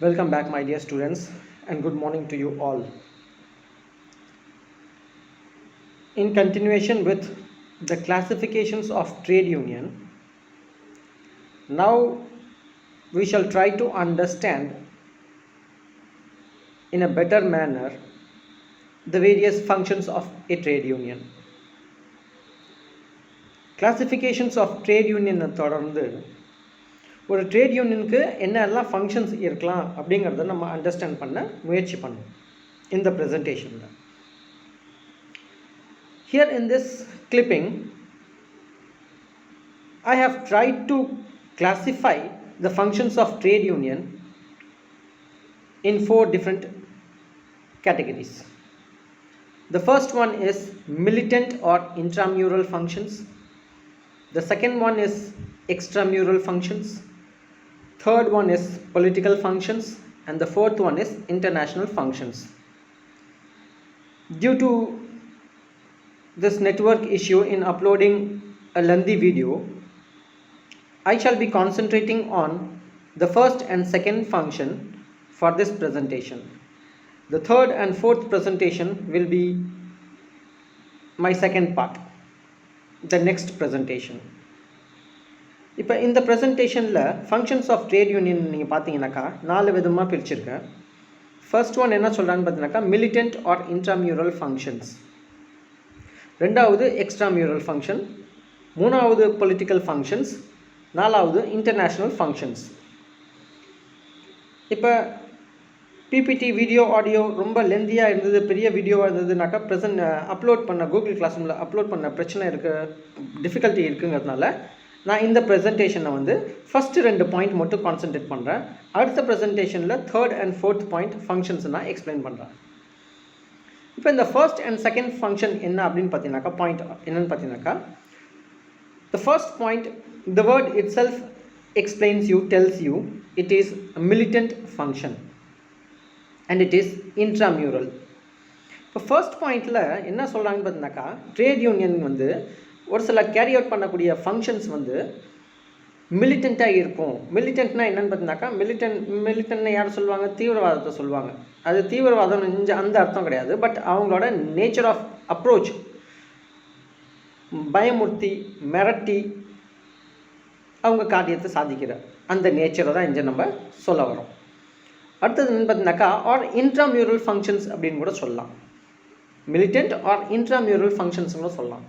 Welcome back, my dear students, and good morning to you all. In continuation with the classifications of trade union, now we shall try to understand in a better manner the various functions of a trade union. Classifications of trade union தொடர்ந்து ஒரு trade யூனியனுக்கு என்னெல்லாம் functions இருக்கலாம் அப்படிங்கிறத நம்ம understand பண்ண முயற்சி பண்ணுவோம் இந்த ப்ரெசன்டேஷனில். Here in this clipping, I have tried to classify the functions of trade union in 4 different categories. The first one is militant or intramural functions. The second one is extramural functions. Third one is political functions, and the fourth one is international functions. Due to this network issue in uploading a lengthy video, I shall be concentrating on the first and second function for this presentation. The third and fourth presentation will be my second part, the next presentation. இப்போ இந்த ப்ரெசன்டேஷனில் functions of trade union நீங்கள் பார்த்தீங்கன்னாக்கா 4 விதமாக பிரிச்சிருக்கேன். First one என்ன சொல்கிறான்னு பார்த்தீங்கன்னாக்கா militant R intramural functions, ரெண்டாவது extramural function, மூணாவது பொலிட்டிக்கல் ஃபங்க்ஷன்ஸ், நாலாவது இன்டர்நேஷ்னல் ஃபங்க்ஷன்ஸ். இப்போ பிபிடி வீடியோ ஆடியோ ரொம்ப லென்த்தியாக இருந்தது, பெரிய வீடியோவாக இருந்ததுனாக்கா அப்லோட் பண்ண கூகுள் கிளாஸ் ரூமில் அப்லோட் பண்ண பிரச்சனை டிஃபிகல்ட்டி இருக்குங்கிறதுனால நான் இந்த ப்ரெசன்டேஷனை ஃபஸ்ட்டு 2 பாயிண்ட் மட்டும் கான்சன்ட்ரேட் பண்ணுறேன். அடுத்த ப்ரெசன்டேஷனில் third and fourth point functions நான் எக்ஸ்பிளைன் பண்ணுறேன். இப்போ இந்த ஃபர்ஸ்ட் அண்ட் செகண்ட் ஃபங்க்ஷன் என்ன அப்படின்னு பார்த்தீங்கன்னாக்கா, பாயிண்ட் என்னென்னு பார்த்தீங்கன்னாக்கா, the first point, the word itself explains you, tells you it is a militant function and it is intramural. இப்போ ஃபர்ஸ்ட் பாயிண்டில் என்ன சொல்கிறாங்கன்னு பார்த்தீங்கன்னாக்கா, ட்ரேட் யூனியன் ஒரு சில கேரி அவுட் பண்ணக்கூடிய ஃபங்க்ஷன்ஸ் மிலிட்டண்ட்டாக இருக்கும். மிலிட்டன்ட்னா என்னென்னு பார்த்தீங்கன்னாக்கா, மிலிட்டன்ட்னு யார் சொல்லுவாங்க? தீவிரவாதத்தை சொல்லுவாங்க. அது தீவிரவாதம் அந்த அர்த்தம் கிடையாது. பட் அவங்களோட நேச்சர் ஆஃப் அப்ரோச், பயமுறுத்தி மிரட்டி அவங்க காரியத்தை சாதிக்கிற அந்த நேச்சரை தான் இங்கே நம்ம சொல்ல வரோம். அடுத்தது என்னென்னு பார்த்தீங்கன்னாக்கா, ஆர் இன்ட்ராமியூரல் ஃபங்க்ஷன்ஸ் அப்படின்னு கூட சொல்லலாம். மிலிட்டன்ட் ஆர் இன்ட்ராமியூரல் ஃபங்க்ஷன்ஸ் கூட சொல்லலாம்.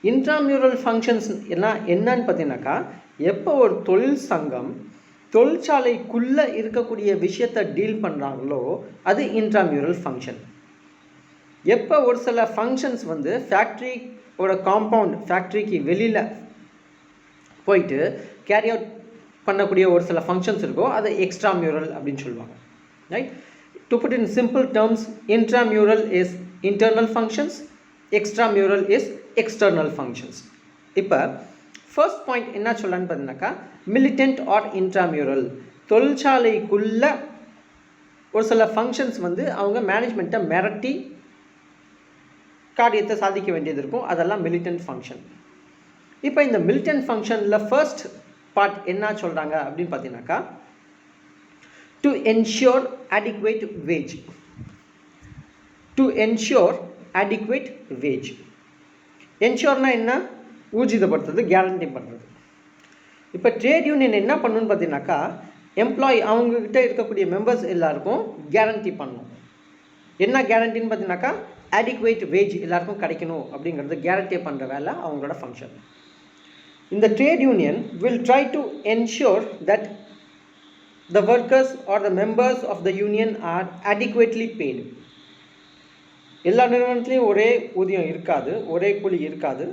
இன்ட்ராமியூரல் ஃபங்க்ஷன்ஸ் என்னன்னு பார்த்தீங்கன்னாக்கா, எப்போ ஒரு தொழில் சங்கம் தொழிற்சாலைக்குள்ளே இருக்கக்கூடிய விஷயத்தை டீல் பண்ணுறாங்களோ அது இன்ட்ராமியூரல் ஃபங்க்ஷன். எப்போ ஒரு சில ஃபங்க்ஷன்ஸ் ஃபேக்ட்ரியோட காம்பவுண்ட், ஃபேக்ட்ரிக்கு வெளியில் போயிட்டு கேரி அவுட் பண்ணக்கூடிய ஒரு சில ஃபங்க்ஷன்ஸ் இருக்கோ அது எக்ஸ்ட்ராமியூரல் அப்படின்னு சொல்லுவாங்க. Right? To put in simple terms, intramural is internal functions, extramural is external functions. இப்போ ஃபர்ஸ்ட் பாயிண்ட் என்ன சொல்லலான்னு பார்த்தீங்கன்னாக்கா, மிலிட்டன்ட் ஆர் இன்ட்ராமியூரல், தொழிற்சாலைக்குள்ளே ஒரு சில ஃபங்க்ஷன்ஸ் அவங்க மேனேஜ்மெண்ட்டை மிரட்டி காரியத்தை சாதிக்க வேண்டியது இருக்கும். அதெல்லாம் மிலிட்டன்ட் ஃபங்க்ஷன். இப்போ இந்த மிலிட்டன்ட் ஃபங்க்ஷனில் ஃபர்ஸ்ட் பார்ட் என்ன சொல்கிறாங்க அப்படின்னு பார்த்தீங்கன்னாக்கா, to ensure adequate wage. To ensure adequate wage. என்ஷூர்னா என்ன? ஊர்ஜிதப்படுத்துறது, கேரண்டி பண்ணுறது. இப்போ ட்ரேட் யூனியன் என்ன பண்ணணுன்னு பார்த்தீங்கன்னாக்கா, அவங்கக்கிட்ட இருக்கக்கூடிய மெம்பர்ஸ் எல்லாருக்கும் கேரண்டி பண்ணணும். என்ன கேரண்டின்னு பார்த்தீங்கன்னாக்கா, adequate wage எல்லாருக்கும் கிடைக்கணும் அப்படிங்கிறது கேரண்டி பண்ணுற வேலை அவங்களோட ஃபங்க்ஷன். இந்த trade union will try to ensure that the workers or the members of the union are adequately paid. எல்லா நிறுவனத்துலேயும் ஒரே ஊதியம் இருக்காது, ஒரே கூலி இருக்காது,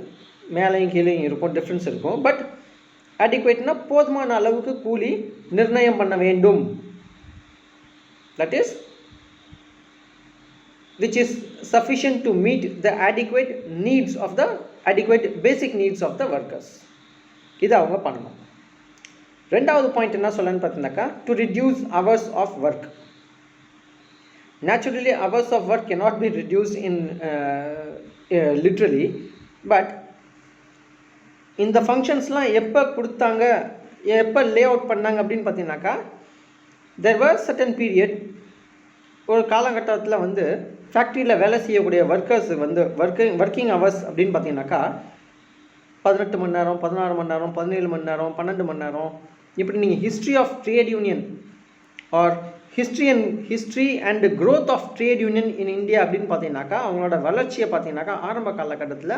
மேலேயும் கீழேயும் இருக்கும், டிஃப்ரென்ஸ் இருக்கும். பட் அடிக்குவேட்னா போதுமான அளவுக்கு கூலி நிர்ணயம் பண்ண வேண்டும். That is which is sufficient to meet the adequate needs of the adequate basic needs of the workers. இது அவங்க பண்ணணும். ரெண்டாவது பாயிண்ட் என்ன சொல்லணும்னு பார்த்தீங்கன்னாக்கா, to reduce hours of work. Naturally, hours of work cannot be reduced in literally, but இந்த ஃபங்க்ஷன்ஸ்லாம் எப்போ கொடுத்தாங்க, எப்போ லே அவுட் பண்ணாங்க அப்படின்னு பார்த்தீங்கன்னாக்கா, there was certain period, ஒரு காலகட்டத்தில் வந்து ஃபேக்ட்ரியில் வேலை செய்யக்கூடிய ஒர்க்கர்ஸ் வந்து ஒர்க்கிங் ஹவர்ஸ் அப்படின்னு பார்த்தீங்கன்னாக்கா 18 மணி நேரம், 16 மணி நேரம், 17 மணி நேரம், 12 மணி நேரம், இப்படி நீங்கள் history of trade union or history and growth of trade union in India அப்படின்னு பார்த்தீங்கன்னாக்கா அவங்களோட வளர்ச்சியை பார்த்தீங்கன்னாக்கா ஆரம்ப காலகட்டத்தில்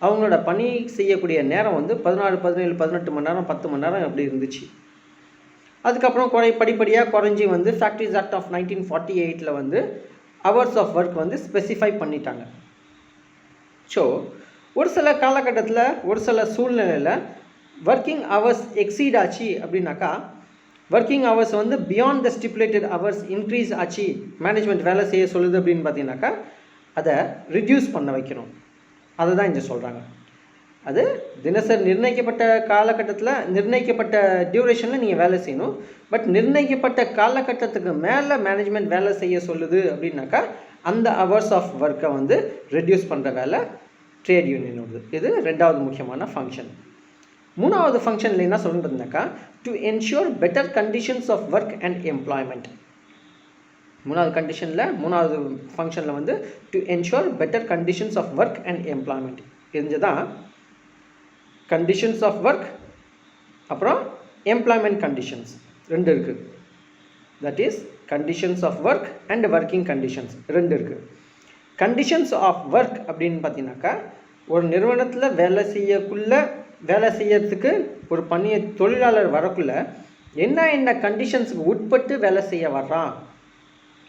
அவங்களோட பணி செய்யக்கூடிய நேரம் வந்து 16, 17, 18 மணி நேரம், 10 மணி நேரம் அப்படி இருந்துச்சு. அதுக்கப்புறம் படிப்படியாக குறைஞ்சி வந்து ஃபேக்ட்ரிஸ் ஆக்ட் ஆஃப் 1948 வந்து ஹவர்ஸ் ஆஃப் ஒர்க் வந்து ஸ்பெசிஃபை பண்ணிட்டாங்க. ஸோ ஒரு சில காலகட்டத்தில் ஒரு சில சூழ்நிலையில் ஒர்க்கிங் ஹவர்ஸ் எக்ஸீட் ஆச்சு அப்படின்னாக்கா, ஒர்க்கிங் ஹவர்ஸ் வந்து beyond the stipulated hours increase ஆச்சு, மேனேஜ்மெண்ட் வேலை செய்ய சொல்லுது அப்படின்னு பார்த்தீங்கன்னாக்கா அதை ரிடியூஸ் பண்ண வைக்கணும். அதை தான் இங்கே சொல்கிறாங்க. அது தினசரி நிர்ணயிக்கப்பட்ட காலகட்டத்தில் நிர்ணயிக்கப்பட்ட டியூரேஷனில் நீங்கள் வேலை செய்யணும். பட் நிர்ணயிக்கப்பட்ட காலகட்டத்துக்கு மேலே மேனேஜ்மெண்ட் வேலை செய்ய சொல்லுது அப்படின்னாக்கா அந்த ஹவர்ஸ் ஆஃப் ஒர்க்கை வந்து ரெடியூஸ் பண்ணுற வேலை ட்ரேட் யூனியனோடது. இது ரெண்டாவது முக்கியமான ஃபங்க்ஷன். மூணாவது ஃபங்க்ஷனில் என்ன சொல்லுறதுனாக்கா to ensure better conditions of work and employment. மூணாவது ஃபங்க்ஷனில் வந்து to ensure better conditions of work and employment. தெரிஞ்சதான் கண்டிஷன்ஸ் ஆஃப் ஒர்க் அப்புறம் எம்ப்ளாய்மெண்ட் கண்டிஷன்ஸ் ரெண்டு இருக்குது. That is conditions of work and working conditions ரெண்டு இருக்குது. கண்டிஷன்ஸ் ஆஃப் ஒர்க் அப்படின்னு பார்த்தீங்கன்னாக்கா ஒரு நிறுவனத்தில் வேலை செய்யறதுக்கு ஒரு தொழிலாளர் வரக்குள்ள என்ன கண்டிஷன்ஸுக்கு உட்பட்டு வேலை செய்ய வர்றான்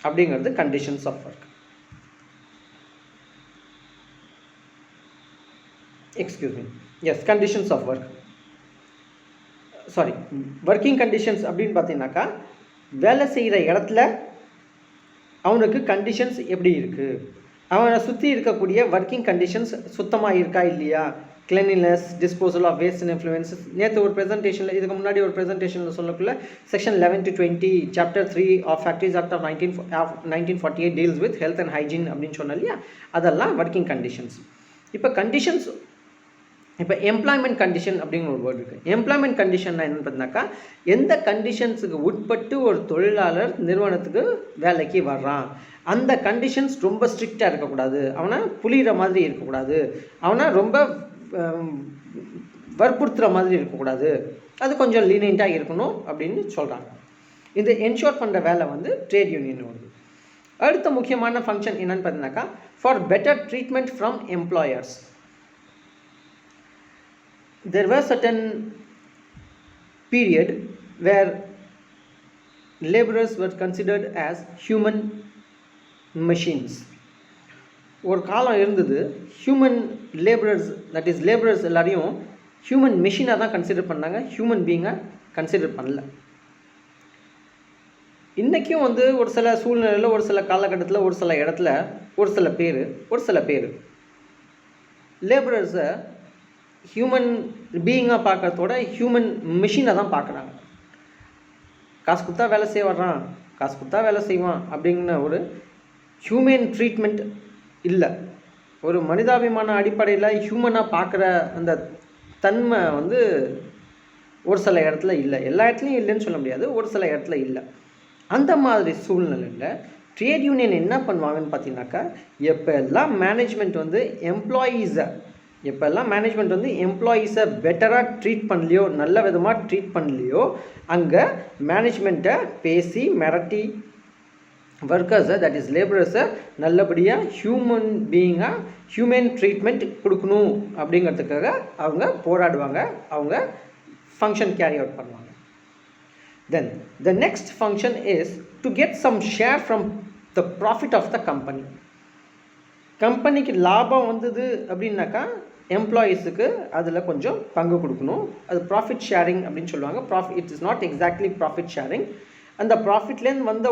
அப்படிங்கிறது conditions of work. Conditions of work, working conditions அப்படின்னு பார்த்தீங்கன்னாக்கா வேலை செய்கிற இடத்துல அவனுக்கு கண்டிஷன்ஸ் எப்படி இருக்குது, அவனை சுற்றி இருக்கக்கூடிய ஒர்க்கிங் கண்டிஷன்ஸ் சுத்தமாக இருக்கா இல்லையா, cleanliness, disposal of waste and influence. நேற்று ஒரு ப்ரெசன்டேஷனில் இதுக்கு முன்னாடி ஒரு ப்ரெசன்டேஷனில் சொல்லக்குள்ள section 11 to 20 chapter 3 of factories act of 1948 deals with health and hygiene அப்படின்னு சொன்னோம் இல்லையா, அதெல்லாம் ஒர்க்கிங் கண்டிஷன்ஸ். இப்போ எம்ப்ளாய்மெண்ட் கண்டிஷன் அப்படிங்கிற ஒரு வேர்டு இருக்குது. எம்ப்ளாய்மெண்ட் கண்டிஷன் என்னென்னு பார்த்தீங்கன்னாக்கா எந்த கண்டிஷன்ஸுக்கு உட்பட்டு ஒரு தொழிலாளர் நிறுவனத்துக்கு வேலைக்கு வர்றான், அந்த கண்டிஷன்ஸ் ரொம்ப ஸ்ட்ரிக்டாக இருக்கக்கூடாது, அவனை புளிகிற மாதிரி இருக்கக்கூடாது, அவனை ரொம்ப வற்புறுத்துகிற மாதிரி இருக்கக்கூடாது, அது கொஞ்சம் லீனியண்ட்டாக இருக்கணும் அப்படின்னு சொல்கிறாங்க. இந்த என்ஷோர் பண்ணுற வேலை வந்து ட்ரேட் யூனியன் வருது. அடுத்த முக்கியமான ஃபங்க்ஷன் என்னென்னு பார்த்தீங்கன்னாக்கா for better treatment from employers. There was certain period where laborers were considered as human machines. ஒரு காலம் இருந்தது human labourers, that is labourers எல்லாரையும் ஹியூமன் மெஷினாக தான் கன்சிடர் பண்ணாங்க, ஹியூமன் பீயிங்காக கன்சிடர் பண்ணல. இன்றைக்கும் வந்து ஒரு சில சூழ்நிலையில் ஒரு சில காலகட்டத்தில் ஒரு சில இடத்துல ஒரு சில பேர் லேபரர்ஸை ஹியூமன் பீயிங்காக பார்க்கறதோட ஹியூமன் மிஷினை தான் பார்க்குறாங்க. காசு கொடுத்தா வேலை செய்ய வர்றான், காசு கொடுத்தா வேலை செய்வான் அப்படிங்கிற ஒரு ஹியூமன் ட்ரீட்மெண்ட் இல்லை. ஒரு மனிதாபிமான அடிப்படையில் ஹியூமனாக பார்க்குற அந்த தன்மை வந்து ஒரு சில இடத்துல இல்லை, எல்லா இடத்துலையும் இல்லைன்னு சொல்ல முடியாது, ஒரு சில இடத்துல இல்லை. அந்த மாதிரி சூழ்நிலையில் ட்ரேட் யூனியன் என்ன பண்ணுவாங்கன்னு பார்த்தீங்கன்னாக்கா எப்போல்லாம் மேனேஜ்மெண்ட் வந்து எம்ப்ளாயீஸை பெட்டராக ட்ரீட் பண்ணலையோ, நல்ல விதமாக ட்ரீட் பண்ணலையோ, அங்கே மேனேஜ்மெண்ட்டை பேசி மிரட்டி ஒர்க்கர்ஸை தட் இஸ் லேபரர்ஸை நல்லபடியாக ஹியூமன் பீயிங்காக ஹியூமன் ட்ரீட்மெண்ட் கொடுக்கணும் அப்படிங்கிறதுக்காக அவங்க போராடுவாங்க, அவங்க ஃபங்க்ஷன் கேரி அவுட் பண்ணுவாங்க. Then the next function is to get some share from the profit of the company. கம்பெனிக்கு லாபம் வந்தது அப்படின்னாக்கா எம்ப்ளாயீஸுக்கு அதில் கொஞ்சம் பங்கு கொடுக்கணும். அது ப்ராஃபிட் ஷேரிங் அப்படின்னு சொல்லுவாங்க. It is not exactly profit sharing. அந்த ப்ராஃபிட்லேருந்து வந்த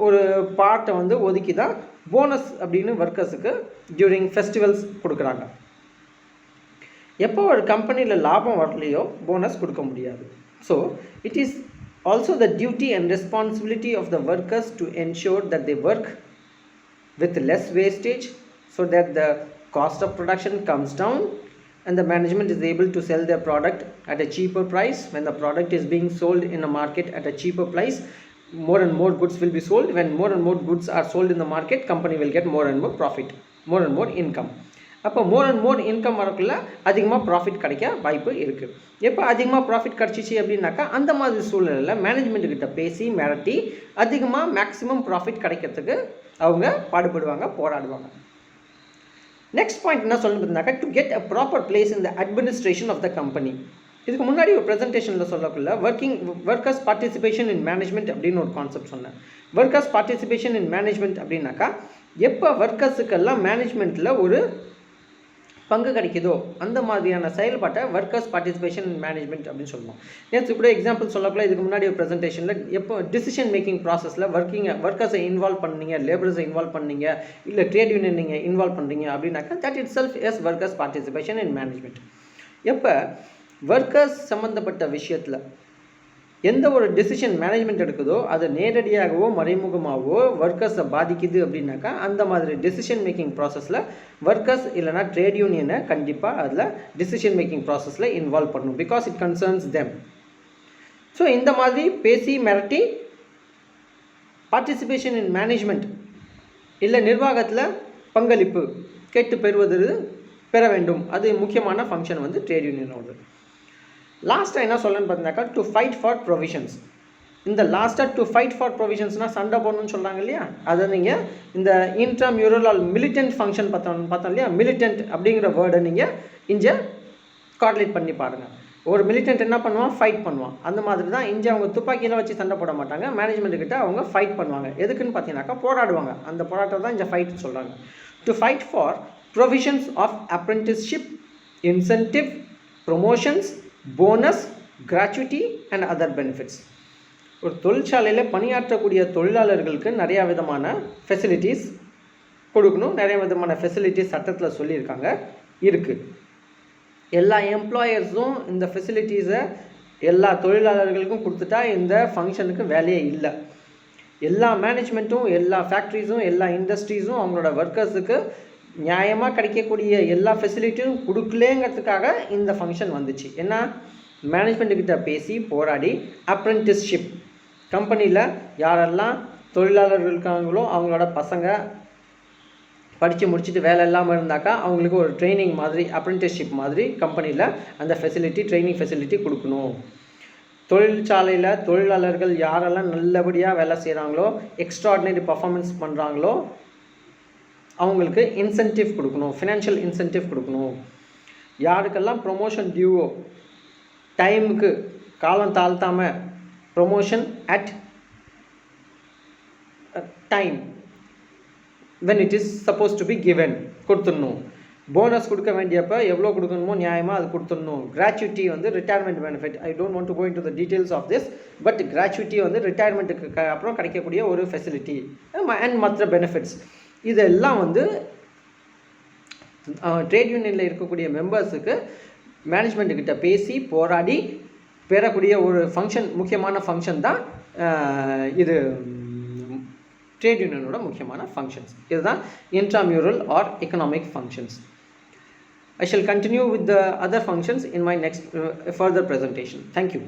ஒரு பார்ட்டை வந்து ஒதுக்கி தான் போனஸ் அப்படின்னு ஒர்க்கர்ஸுக்கு டியூரிங் ஃபெஸ்டிவல்ஸ் கொடுக்குறாங்க. எப்போ ஒரு கம்பெனியில் லாபம் வரலையோ போனஸ் கொடுக்க முடியாது. So it is also the duty and responsibility of the workers to ensure that they work with less wastage so that the cost of production comes down and the management is able to sell their product at a cheaper price. When the product is being sold in a market at a cheaper price, more and more goods will be sold. When more and more goods are sold in the market, company will get more and more profit, more and more income. அப்போ more and more income வரக்குள்ள அதிகமாக profit கிடைக்க வாய்ப்பு இருக்குது. எப்போ அதிகமாக profit கிடச்சிச்சு அப்படின்னாக்கா அந்த மாதிரி சூழ்நிலையில் மேனேஜ்மெண்ட்டுக்கிட்ட பேசி மிரட்டி அதிகமாக மேக்ஸிமம் ப்ராஃபிட் கிடைக்கிறதுக்கு அவங்க பாடுபடுவாங்க, போராடுவாங்க. நெக்ஸ்ட் பாயிண்ட் என்ன சொல்லுறதுனாக்கா, to get a proper place in the administration of the company. இதுக்கு முன்னாடி ஒரு ப்ரெசன்டேஷனில் சொல்லக்குள்ள ஒர்க்கர்ஸ் பார்ட்டிசிபேஷன் இன் மேனேஜ்மெண்ட் அப்படின்னு ஒரு கான்செப்ட் சொன்னேன். ஒர்க்கர்ஸ் பார்ட்டிசிபேஷன் இன் மேனேஜ்மெண்ட் அப்படின்னாக்கா எப்போ ஒர்க்கர்ஸுக்கெல்லாம் மேனேஜ்மெண்ட்டில் ஒரு பங்கு கிடைக்குதோ அந்த மாதிரியான செயல்பாட்டை ஒர்க்கர்ஸ் பார்ட்டிசிபேஷன் இன் மேனேஜ்மெண்ட் அப்படின்னு சொல்லுவோம். நேற்று கூட எக்ஸாம்பிள் சொல்லக்குள்ள இதுக்கு முன்னாடி ஒரு ப்ரெசன்டேஷனில் எப்போ டிசிஷன் மேக்கிங் ப்ராசஸில் ஒர்க்கர்ஸை இன்வால்வ் பண்ணீங்க, லேபர்ஸை இன்வால்வ் பண்ணீங்க, இல்லை ட்ரேட் யூனியன் நீங்கள் இன்வால்வ் பண்ணுறீங்க அப்படின்னாக்கா that it self is workers participation in management. எப்போ ஒர்க்கர்ஸ் சம்மந்தப்பட்ட விஷயத்தில் எந்த ஒரு டெசிஷன் மேனேஜ்மெண்ட் எடுக்குதோ அது நேரடியாகவோ மறைமுகமாகவோ ஒர்க்கர்ஸை பாதிக்குது அப்படின்னாக்கா அந்த மாதிரி டெசிஷன் மேக்கிங் ப்ராசஸில் ஒர்க்கர்ஸ் இல்லைனா ட்ரேட் யூனியனை கண்டிப்பாக அதில் டெசிஷன் மேக்கிங் ப்ராசஸில் இன்வால்வ் பண்ணணும். Because it concerns them. So இந்த மாதிரி பேசி மிரட்டி பார்ட்டிசிபேஷன் இன் மேனேஜ்மெண்ட் இல்லை நிர்வாகத்தில் பங்களிப்பு கேட்டு பெற வேண்டும். அது முக்கியமான ஃபங்க்ஷன் வந்து ட்ரேட் யூனியனோட. லாஸ்ட்டாக என்ன சொல்லணும்னு பார்த்தீங்கன்னாக்கா, டு ஃபைட் ஃபார் ப்ரொவிஷன்ஸ். இந்த லாஸ்ட்டாக டு ஃபைட் ஃபார் ப்ரொவிஷன்ஸ்னால் சண்டை போடணும்னு சொல்கிறாங்க இல்லையா, அதை நீங்கள் இந்த இன்ட்ராமியூரல் ஆல் மிலிட்டன்ட் ஃபங்க்ஷன் பார்த்தோம் இல்லையா, மிலிட்டன்ட் அப்படிங்கிற வேர்டை நீங்கள் இங்கே கார்டிலேட் பண்ணி பாருங்கள். ஒரு மிலிட்டன்ட் என்ன பண்ணுவான், ஃபைட் பண்ணுவான். அந்த மாதிரி தான் இங்கே அவங்க துப்பாக்கியெல்லாம் வச்சு சண்டை போட மாட்டாங்க, மேனேஜ்மெண்ட்டுக்கிட்ட அவங்க ஃபைட் பண்ணுவாங்க. எதுக்குன்னு பார்த்தீங்கன்னாக்கா போராடுவாங்க. அந்த போராட்டம் தான் இங்கே ஃபைட் சொல்கிறாங்க. To fight for provisions of apprenticeship, incentive, promotions, bonus, gratuity and other benefits. ஒரு தொழிற்சாலையில் பணியாற்றக்கூடிய தொழிலாளர்களுக்கு நிறையா விதமான ஃபெசிலிட்டிஸ் கொடுக்கணும். நிறைய விதமான ஃபெசிலிட்டிஸ் சட்டத்தில் சொல்லியிருக்காங்க, இருக்குது. எல்லா எம்ப்ளாயர்ஸும் இந்த ஃபெசிலிட்டிஸை எல்லா தொழிலாளர்களுக்கும் கொடுத்துட்டா இந்த ஃபங்க்ஷனுக்கு வேலையே இல்லை. எல்லா மேனேஜ்மெண்ட்டும் எல்லா ஃபேக்ட்ரிஸும் எல்லா இண்டஸ்ட்ரீஸும் அவங்களோட ஒர்க்கர்ஸுக்கு நியாயமாக கிடைக்கக்கூடிய எல்லா ஃபெசிலிட்டியும் கொடுக்கலேங்கிறதுக்காக இந்த ஃபங்க்ஷன் வந்துச்சு. ஏன்னா மேனேஜ்மெண்ட்டுக்கிட்ட பேசி போராடி அப்ரெண்டிஸ்ஷிப் கம்பெனியில் யாரெல்லாம் தொழிலாளர்கள் இருக்காங்களோ அவங்களோட பசங்க படித்து முடிச்சுட்டு வேலை இல்லாமல் இருந்தாக்கா அவங்களுக்கு ஒரு ட்ரைனிங் மாதிரி அப்ரெண்டிஸ்ஷிப் மாதிரி கம்பெனியில் அந்த ஃபெசிலிட்டி ட்ரைனிங் ஃபெசிலிட்டி கொடுக்கணும். தொழிற்சாலையில் தொழிலாளர்கள் யாரெல்லாம் நல்லபடியாக வேலை செய்கிறாங்களோ, எக்ஸ்ட்ராடினரி பர்ஃபார்மன்ஸ் பண்ணுறாங்களோ அவங்களுக்கு இன்சென்டிவ் கொடுக்கணும், ஃபினான்ஷியல் இன்சென்டிவ் கொடுக்கணும். யாருக்கெல்லாம் ப்ரொமோஷன் டியூவோ டைமுக்கு காலம் தாழ்த்தாமல் promotion at time when it is supposed to be given கொடுத்துடணும். போனஸ் கொடுக்க வேண்டியப்போ எவ்வளோ கொடுக்கணுமோ நியாயமாக அது கொடுத்துடணும். கிராச்சுவிட்டி வந்து retirement benefit. I don't want to go into the details of this, but gratuity வந்து ரிட்டையர்மெண்ட்டுக்கு அப்புறம் கிடைக்கக்கூடிய ஒரு ஃபெசிலிட்டி அண்ட் மற்ற பெனிஃபிட்ஸ். இதெல்லாம் வந்து ட்ரேட் யூனியனில் இருக்கக்கூடிய மெம்பர்ஸுக்கு மேனேஜ்மெண்ட்டுக்கிட்ட பேசி போராடி பெறக்கூடிய ஒரு ஃபங்க்ஷன், முக்கியமான ஃபங்க்ஷன் தான் இது ட்ரேட் யூனியனோட முக்கியமான ஃபங்க்ஷன்ஸ். இதுதான் intramural R economic functions. I shall continue with the other functions in my next further presentation. Thank you.